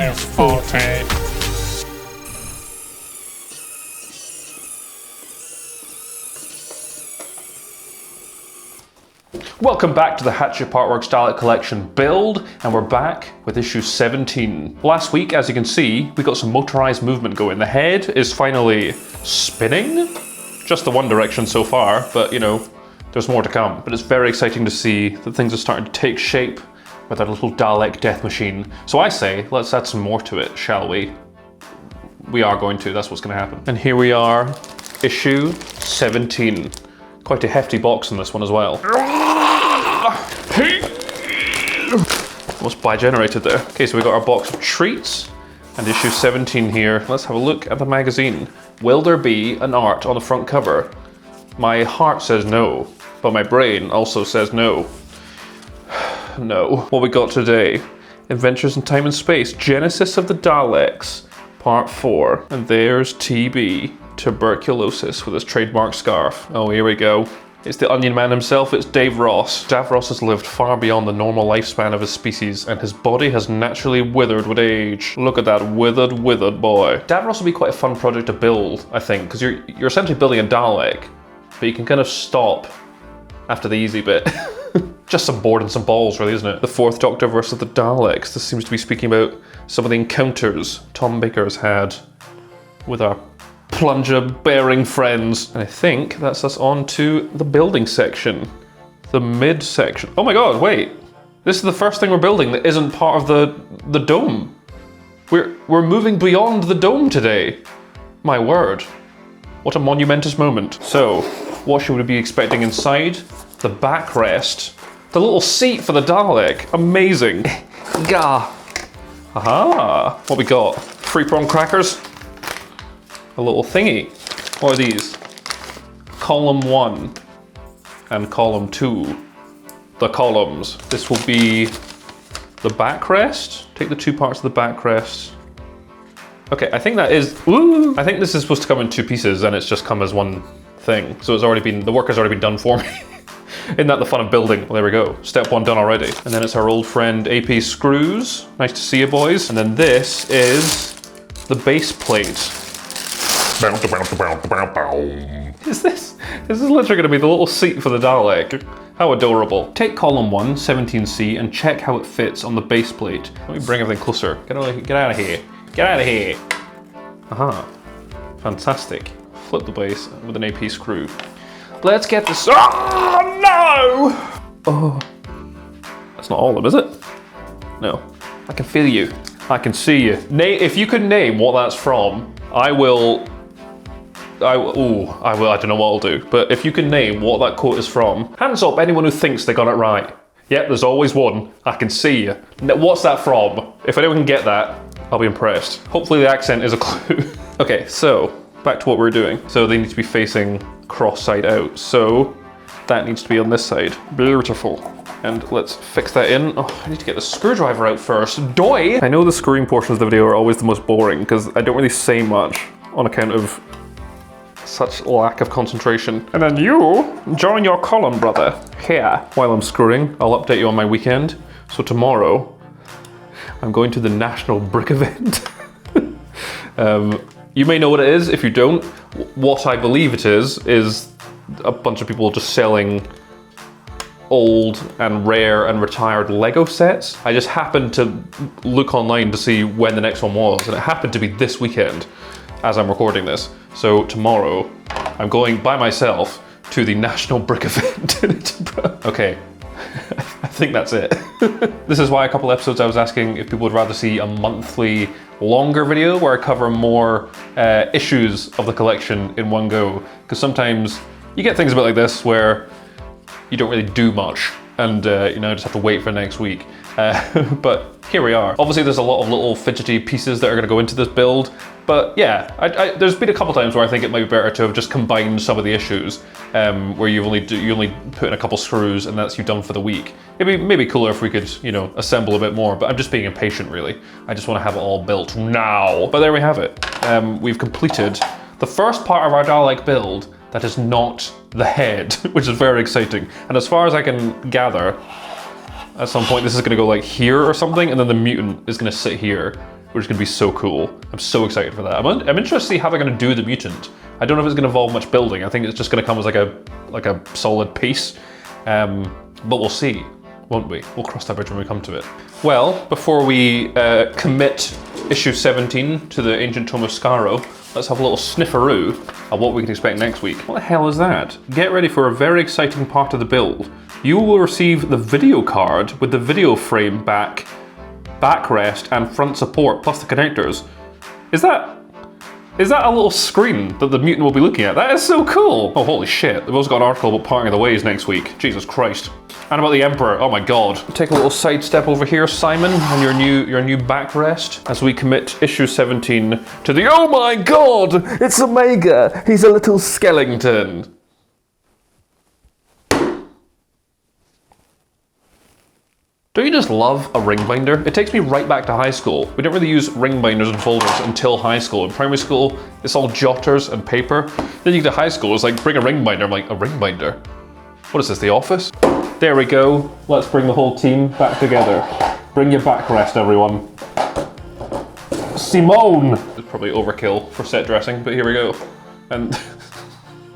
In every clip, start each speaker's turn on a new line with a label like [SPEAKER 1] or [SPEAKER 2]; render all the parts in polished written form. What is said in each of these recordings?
[SPEAKER 1] is faulty.
[SPEAKER 2] Welcome back to the Hachette Partworks Dalek Collection build, and we're back with issue 17. Last week, as you can see, we got some motorized movement going. The head is finally spinning, just the one direction so far, but you know, there's more to come. But it's very exciting to see that things are starting to take shape with our little Dalek death machine. So I say, let's add some more to it, shall we? We are going to, that's what's gonna happen. And here we are, issue 17. Quite a hefty box in this one as well. Almost bi-generated there. Okay, so we got our box of treats and issue 17 here. Let's have a look at the magazine. Will there be an art on the front cover? My heart says no, but my brain also says no. No. What we got today? Adventures in Time and Space, Genesis of the Daleks, Part 4. And there's TB, tuberculosis, with his trademark scarf. Oh, here we go. It's the Onion Man himself, it's Dave Ross. Davros has lived far beyond the normal lifespan of his species, and his body has naturally withered with age. Look at that withered boy. Davros will be quite a fun project to build, I think, because you're essentially building a Dalek, but you can kind of stop after the easy bit. Just some board and some balls, really, isn't it? The Fourth Doctor versus the Daleks. This seems to be speaking about some of the encounters Tom Baker's had with our plunger-bearing friends. And I think that's us on to the building section. The midsection. Oh my god, wait. This is the first thing we're building that isn't part of the dome. We're moving beyond the dome today. My word. What a monumentous moment. So, what should we be expecting inside? The backrest. The little seat for the Dalek. Amazing. Gah. Aha. What we got? 3 prawn crackers? A little thingy. What are these? Column 1 and column 2. The columns. This will be the backrest. Take the 2 parts of the backrest. Okay, I think that is, ooh, I think this is supposed to come in 2 pieces and it's just come as one thing. So it's already been, the work has already been done for me. Isn't that the fun of building? Well, there we go. Step 1 done already. And then it's our old friend AP screws. Nice to see you, boys. And then this is the base plate. Is this literally going to be the little seat for the Dalek? How adorable. Take column 1, 17C, and check how it fits on the base plate. Let me bring everything closer. Get out of here. Get out of here. Aha. Fantastic. Flip the base with an AP screw. Let's get this. Oh, no! Oh. That's not all of them, is it? No. I can feel you. I can see you. If you could name what that's from, I don't know what I'll do. But if you can name what that quote is from, hands up anyone who thinks they got it right. Yep, there's always one. I can see you. What's that from? If anyone can get that, I'll be impressed. Hopefully the accent is a clue. Okay, so back to what we're doing. So they need to be facing cross-side out. So that needs to be on this side. Beautiful. And let's fix that in. Oh, I need to get the screwdriver out first. Doi! I know the screwing portions of the video are always the most boring because I don't really say much on account of such lack of concentration. And then you join your column, brother. Here. While I'm screwing, I'll update you on my weekend. So tomorrow, I'm going to the National Brick event. You may know what it is. If you don't, what I believe it is a bunch of people just selling old and rare and retired Lego sets. I just happened to look online to see when the next one was, and it happened to be this weekend as I'm recording this. So tomorrow, I'm going by myself to the National Brick event in Edinburgh. Okay, I think that's it. This is why a couple episodes I was asking if people would rather see a monthly longer video where I cover more issues of the collection in one go. Because sometimes you get things a bit like this where you don't really do much and you know, just have to wait for next week. But here we are. Obviously there's a lot of little fidgety pieces that are gonna go into this build, but yeah, there's been a couple times where I think it might be better to have just combined some of the issues, where you only put in a couple screws and that's you done for the week. It'd be maybe cooler if we could, you know, assemble a bit more, but I'm just being impatient really. I just wanna have it all built now. But there we have it. We've completed the first part of our Dalek build that is not the head, which is very exciting. And as far as I can gather, at some point this is gonna go like here or something, and then the mutant is gonna sit here. which is going to be so cool. I'm so excited for that. I'm interested to see how they're going to do the mutant. I don't know if it's going to involve much building. I think it's just going to come as like a solid piece, but we'll see, won't we? We'll cross that bridge when we come to it. Well, before we commit issue 17 to the Ancient Tome of Skaro, let's have a little snifferoo of what we can expect next week. What the hell is that? Get ready for a very exciting part of the build. You will receive the video card with the video frame backrest and front support, plus the connectors. Is that a little screen that the mutant will be looking at? That is so cool! Oh, holy shit. We've also got an article about parting of the ways next week. Jesus Christ. And about the Emperor, oh my god. Take a little sidestep over here, Simon, and your new backrest as we commit issue 17 to the, oh my god, it's Omega! He's a little skeleton. Don't you just love a ring binder? It takes me right back to high school. We didn't really use ring binders and folders until high school. In primary school, it's all jotters and paper. Then you get to high school, it's like, bring a ring binder. I'm like, a ring binder? What is this, The Office? There we go. Let's bring the whole team back together. Bring your backrest, everyone. Simone! It's probably overkill for set dressing, but here we go. And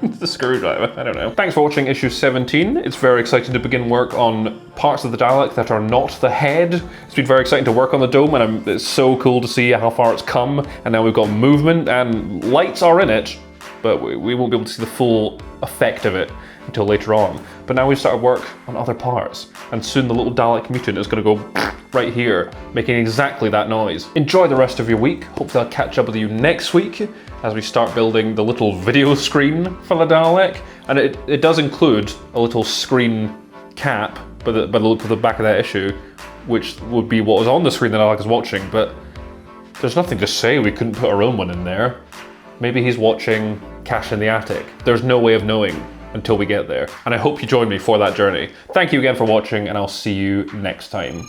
[SPEAKER 2] the screwdriver, I don't know. Thanks for watching issue 17. It's very exciting to begin work on parts of the Dalek that are not the head. It's been very exciting to work on the dome, and it's so cool to see how far it's come. And now we've got movement, and lights are in it, but we won't be able to see the full effect of it until later on. But now we've started work on other parts, and soon the little Dalek mutant is going to go right here, making exactly that noise. Enjoy the rest of your week. Hopefully I'll catch up with you next week as we start building the little video screen for the Dalek. And it does include a little screen cap by the look of the back of that issue, which would be what was on the screen that Dalek is watching, but there's nothing to say we couldn't put our own one in there. Maybe he's watching Cash in the Attic. There's no way of knowing until we get there. And I hope you join me for that journey. Thank you again for watching, and I'll see you next time.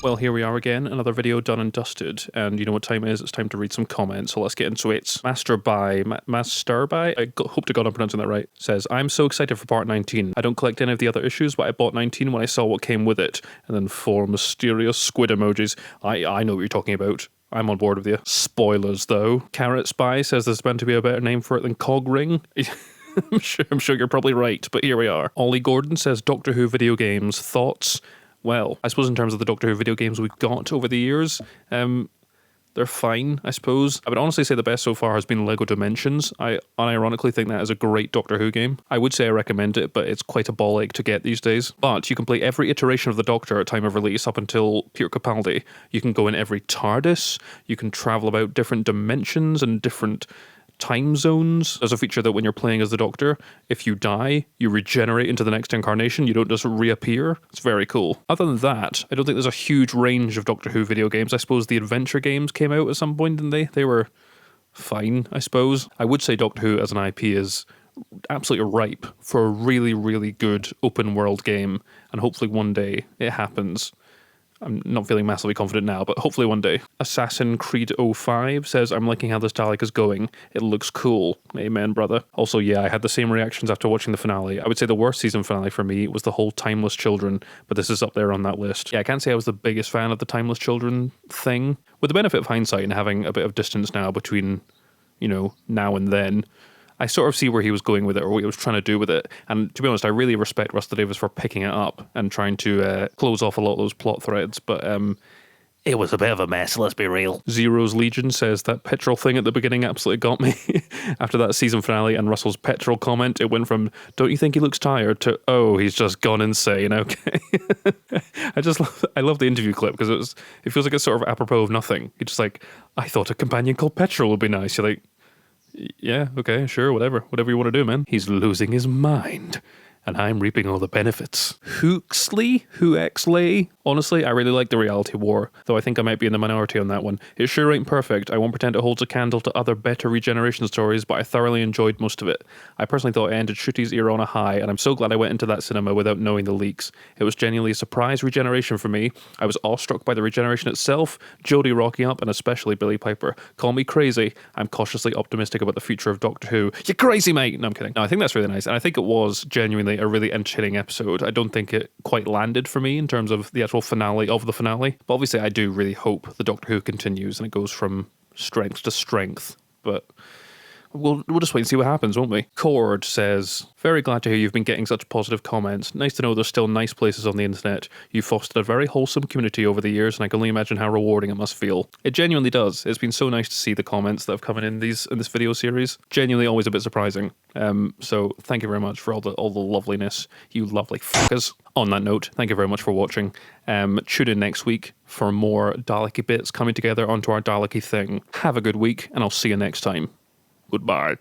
[SPEAKER 2] Well, here we are again, another video done and dusted, and you know what time it is? It's time to read some comments, so let's get into it. Masterby, I hope to God I'm pronouncing that right, says, I'm so excited for part 19. I don't collect any of the other issues, but I bought 19 when I saw what came with it. And then 4 mysterious squid emojis. I know what you're talking about. I'm on board with you. Spoilers, though. Carrot Spy says there's meant to be a better name for it than Cog Ring. I'm sure you're probably right, but here we are. Ollie Gordon says Doctor Who video games. Thoughts? Well, I suppose in terms of the Doctor Who video games we've got over the years, they're fine, I suppose. I would honestly say the best so far has been Lego Dimensions. I unironically think that is a great Doctor Who game. I would say I recommend it, but it's quite a ball ache to get these days. But you can play every iteration of the Doctor at time of release up until Peter Capaldi. You can go in every TARDIS, you can travel about different dimensions and different time zones. There's a feature that when you're playing as the Doctor, if you die, you regenerate into the next incarnation. You don't just reappear. It's very cool. Other than that, I don't think there's a huge range of Doctor Who video games. I suppose the adventure games came out at some point, didn't they? They were fine, I suppose. I would say Doctor Who as an IP is absolutely ripe for a really, really good open world game, and hopefully one day it happens. I'm not feeling massively confident now, but hopefully one day. Assassin Creed 05 says, I'm liking how this Dalek is going. It looks cool. Amen, brother. Also, yeah, I had the same reactions after watching the finale. I would say the worst season finale for me was the whole Timeless Children, but this is up there on that list. Yeah, I can't say I was the biggest fan of the Timeless Children thing. With the benefit of hindsight and having a bit of distance now between, you know, now and then, I sort of see where he was going with it, or what he was trying to do with it. And to be honest, I really respect Russell Davies for picking it up and trying to close off a lot of those plot threads. But it was a bit of a mess, let's be real. Zero's Legion says that petrol thing at the beginning absolutely got me. After that season finale and Russell's petrol comment, it went from, don't you think he looks tired, to, oh, he's just gone insane, okay. I love the interview clip, because it feels like it's sort of apropos of nothing. He's just like, I thought a companion called Petrol would be nice. You're like, yeah, okay, sure, whatever you want to do, man. He's losing his mind, and I'm reaping all the benefits. Huxley? Honestly, I really like the Reality War, though I think I might be in the minority on that one. It sure ain't perfect. I won't pretend it holds a candle to other better regeneration stories, but I thoroughly enjoyed most of it. I personally thought it ended Shruti's era on a high, and I'm so glad I went into that cinema without knowing the leaks. It was genuinely a surprise regeneration for me. I was awestruck by the regeneration itself, Jodie rocking up, and especially Billie Piper. Call me crazy. I'm cautiously optimistic about the future of Doctor Who. You're crazy, mate! No, I'm kidding. No, I think that's really nice, and I think it was genuinely genuinely a really entertaining episode. I don't think it quite landed for me in terms of the actual finale of the finale. But obviously I do really hope the Doctor Who continues and it goes from strength to strength. But we'll just wait and see what happens, won't we? Cord says, very glad to hear you've been getting such positive comments. Nice to know there's still nice places on the internet. You've fostered a very wholesome community over the years, and I can only imagine how rewarding it must feel. It genuinely does. It's been so nice to see the comments that have come in this video series. Genuinely always a bit surprising. So thank you very much for all the loveliness, you lovely fuckers. On that note, thank you very much for watching. Tune in next week for more Dalek-y bits coming together onto our Dalek-y thing. Have a good week, and I'll see you next time. Goodbye.